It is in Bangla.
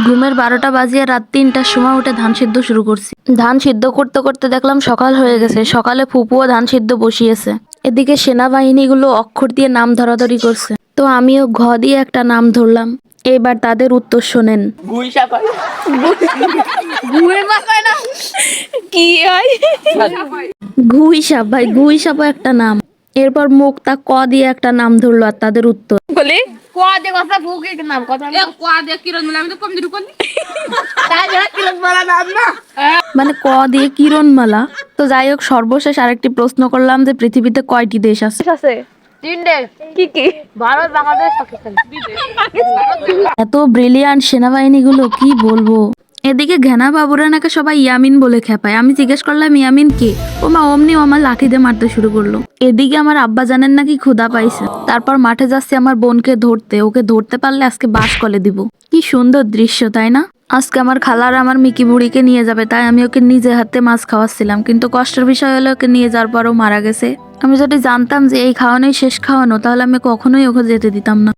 ঘুমের 12টা বাজিয়ে রাত 3টার সময় উঠে ধান সিদ্ধ শুরু করছি। ধান সিদ্ধ করতে করতে দেখলাম সকাল হয়ে গেছে। সকালে ফুপুও ধান সিদ্ধ বসিয়েছে। এদিকে সেনাবাহিনীগুলো অক্ষর দিয়ে নাম ধরাধরি করছে, তো আমিও ঘ দিয়ে একটা নাম ধরলাম। এবার তাদের উত্তর শোনেন। কি হয়? ঘুই সাপ ভাই, ঘুই সাপও একটা নাম। এরপর মুক্তা ক দিয়ে একটা নাম ধরলো আর তাদের উত্তর। বলি মানে ক দিয়ে কিরণমালা। তো যাই হোক, সর্বশেষ আরেকটি প্রশ্ন করলাম যে পৃথিবীতে কয়টি দেশ আছে? আছে 3টে। কি কি? ভারত, বাংলাদেশ, পাকিস্তান। এত ব্রিলিয়ান্ট সেনাবাহিনীগুলো, কি বলবো। এদিকে ঘেনা বাবুরা নাকি সবাই ইয়ামিন বলে খেপায়। আমি জিজ্ঞেস করলাম ইয়ামিন কে? ও মা অমনি আমার লাঠি দিয়ে মারতে শুরু করলো। এদিকে আমার আব্বা জানেন নাকি ক্ষুধা পাইছে। তারপর মাঠে যাচ্ছি আমার বোনকে ধরতে। ওকে ধরতে পারলে আজকে বাস কলে দিব। কি সুন্দর দৃশ্য, তাই না? আজকে আমার খালার আমার মিকি বুড়িকে নিয়ে যাবে, তাই আমি ওকে নিজে হাতে মাছ খাওয়াচ্ছিলাম। কিন্তু কষ্টের বিষয় হলো ওকে নিয়ে যাওয়ার পরও মারা গেছে। আমি যদি জানতাম যে এই খাওয়ানোই শেষ খাওয়ানো, তাহলে আমি কখনোই ওকে যেতে দিতাম না।